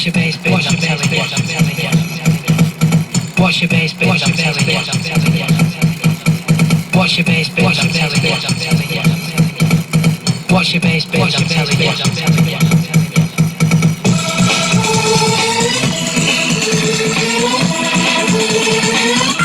Watch your bass, bitch, I'm telling you. Watch your bass, bitch, I'm telling you. Watch your bass, bitch, I'm telling you. Watch your bass, bitch, I'm telling you.